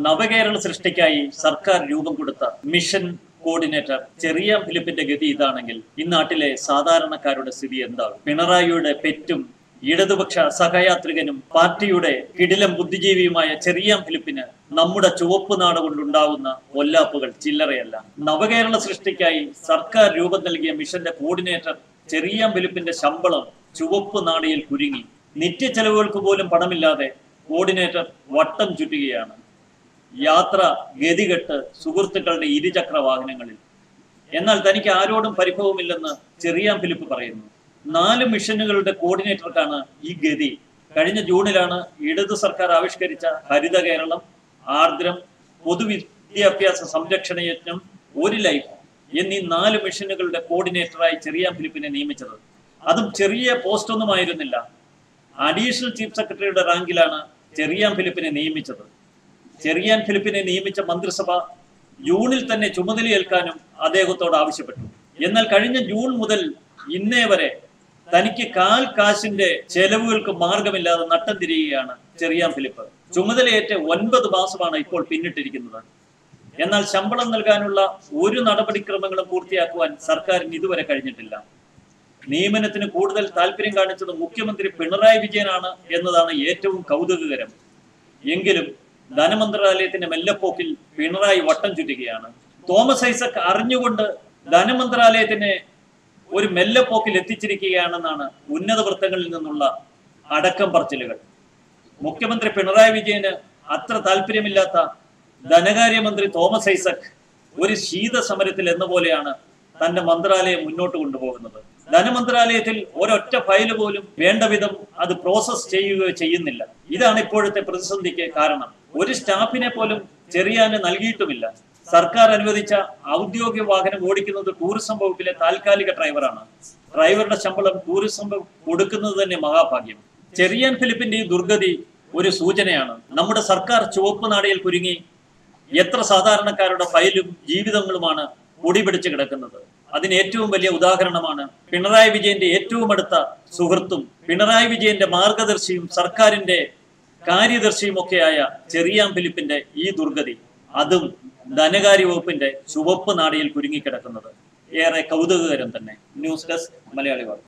നവകേരള സൃഷ്ടിക്കായി സർക്കാർ രൂപം കൊടുത്ത മിഷൻ കോർഡിനേറ്റർ ചെറിയാൻ ഫിലിപ്പിന്റെ ഗതി ഇതാണെങ്കിൽ ഈ നാട്ടിലെ സാധാരണക്കാരുടെ സ്ഥിതി എന്താകും? പിണറായിയുടെ പെറ്റും ഇടതുപക്ഷ സഹയാത്രികനും പാർട്ടിയുടെ കിടിലം ബുദ്ധിജീവിയുമായ ചെറിയാൻ ഫിലിപ്പിന് നമ്മുടെ ചുവപ്പ് നാട് കൊണ്ടുണ്ടാവുന്ന കൊല്ലാപ്പുകൾ ചില്ലറയല്ല. നവകേരള സൃഷ്ടിക്കായി സർക്കാർ രൂപം നൽകിയ മിഷന്റെ കോർഡിനേറ്റർ ചെറിയാൻ ഫിലിപ്പിന്റെ ശമ്പളം ചുവപ്പ് നാടിയിൽ കുരുങ്ങി. നിത്യ ചെലവുകൾക്ക് പോലും പണമില്ലാതെ കോർഡിനേറ്റർ വട്ടം ചുറ്റുകയാണ്. യാത്ര ഗതികെട്ട് സുഹൃത്തുക്കളുടെ ഇരുചക്ര വാഹനങ്ങളിൽ. എന്നാൽ തനിക്ക് ആരോടും പരിഭവമില്ലെന്ന് ചെറിയാൻ ഫിലിപ്പ് പറയുന്നു. 4 മിഷനുകളുടെ കോർഡിനേറ്റർക്കാണ് ഈ ഗതി. കഴിഞ്ഞ ജൂണിലാണ് ഇടതു സർക്കാർ ആവിഷ്കരിച്ച ഹരിത കേരളം, ആർദ്രം, പൊതുവിദ്യാഭ്യാസ സംരക്ഷണ യജ്ഞം, ഒരു ലൈഫ് എന്നീ 4 മിഷനുകളുടെ കോർഡിനേറ്ററായി ചെറിയാൻ ഫിലിപ്പിനെ നിയമിച്ചത്. അതും ചെറിയ പോസ്റ്റ് ഒന്നുമായിരുന്നില്ല. അഡീഷണൽ ചീഫ് സെക്രട്ടറിയുടെ റാങ്കിലാണ് ചെറിയാൻ ഫിലിപ്പിനെ നിയമിച്ചത്. ചെറിയാൻ ഫിലിപ്പിനെ നിയമിച്ച മന്ത്രിസഭ ജൂണിൽ തന്നെ ചുമതലയേൽക്കാനും അദ്ദേഹത്തോട് ആവശ്യപ്പെട്ടു. എന്നാൽ കഴിഞ്ഞ ജൂൺ മുതൽ ഇന്നേ വരെ തനിക്ക് കാശിന്റെ ചെലവുകൾക്ക് മാർഗമില്ലാതെ നട്ടം തിരിയുകയാണ് ചെറിയാൻ ഫിലിപ്പ്. ചുമതലയേറ്റ് 9 മാസമാണ് ഇപ്പോൾ പിന്നിട്ടിരിക്കുന്നത്. എന്നാൽ ശമ്പളം നൽകാനുള്ള ഒരു നടപടിക്രമങ്ങളും പൂർത്തിയാക്കുവാൻ സർക്കാരിന് ഇതുവരെ കഴിഞ്ഞിട്ടില്ല. നിയമനത്തിന് കൂടുതൽ താല്പര്യം കാണിച്ചത് മുഖ്യമന്ത്രി പിണറായി വിജയനാണ് എന്നതാണ് ഏറ്റവും കൗതുകകരം. എങ്കിലും ധനമന്ത്രാലയത്തിന്റെ മെല്ലപ്പോക്കിൽ പിണറായി വട്ടം ചുറ്റുകയാണ്. തോമസ് ഐസക് അറിഞ്ഞുകൊണ്ട് ധനമന്ത്രാലയത്തിനെ ഒരു മെല്ലപ്പോക്കിൽ എത്തിച്ചിരിക്കുകയാണെന്നാണ് ഉന്നത വൃത്തങ്ങളിൽ നിന്നുള്ള അടക്കം പറച്ചിലുകൾ. മുഖ്യമന്ത്രി പിണറായി വിജയന് അത്ര താല്പര്യമില്ലാത്ത ധനകാര്യമന്ത്രി തോമസ് ഐസക് ഒരു ശീതസമരത്തിൽ എന്ന പോലെയാണ് തന്റെ മന്ത്രാലയം മുന്നോട്ട് കൊണ്ടുപോകുന്നത്. ധനമന്ത്രാലയത്തിൽ ഒരൊറ്റ ഫയൽ പോലും വേണ്ട വിധം അത് പ്രോസസ് ചെയ്യുകയോ ചെയ്യുന്നില്ല. ഇതാണ് ഇപ്പോഴത്തെ പ്രതിസന്ധിക്ക് കാരണം. ഒരു സ്റ്റാഫിനെ പോലും ചെറിയാന് നൽകിയിട്ടുമില്ല. സർക്കാർ അനുവദിച്ച ഔദ്യോഗിക വാഹനം ഓടിക്കുന്നത് ടൂറിസം വകുപ്പിലെ താൽക്കാലിക ഡ്രൈവറാണ്. ഡ്രൈവറുടെ ശമ്പളം ടൂറിസം വകുപ്പ് കൊടുക്കുന്നത് തന്നെ മഹാഭാഗ്യം. ചെറിയാൻ ഫിലിപ്പിന്റെ ഈ ദുർഗതി ഒരു സൂചനയാണ്. നമ്മുടെ സർക്കാർ ചുവപ്പ് നാടയിൽ കുരുങ്ങി എത്ര സാധാരണക്കാരുടെ ഫയലും ജീവിതങ്ങളുമാണ് പൊടി പിടിച്ച് കിടക്കുന്നത്. അതിന് ഏറ്റവും വലിയ ഉദാഹരണമാണ് പിണറായി വിജയന്റെ ഏറ്റവും അടുത്ത സുഹൃത്തും പിണറായി വിജയന്റെ മാർഗദർശിയും സർക്കാരിന്റെ കാര്യദർശിയും ഒക്കെയായ ചെറിയാൻ ഫിലിപ്പിന്റെ ഈ ദുർഗതി. അതും ധനകാര്യ വകുപ്പിന്റെ ചുവപ്പ് നാടയിൽ കുരുങ്ങിക്കിടക്കുന്നത് ഏറെ കൗതുകകരം തന്നെ. ന്യൂസ് ഡെസ്ക് മലയാളി വാർത്ത.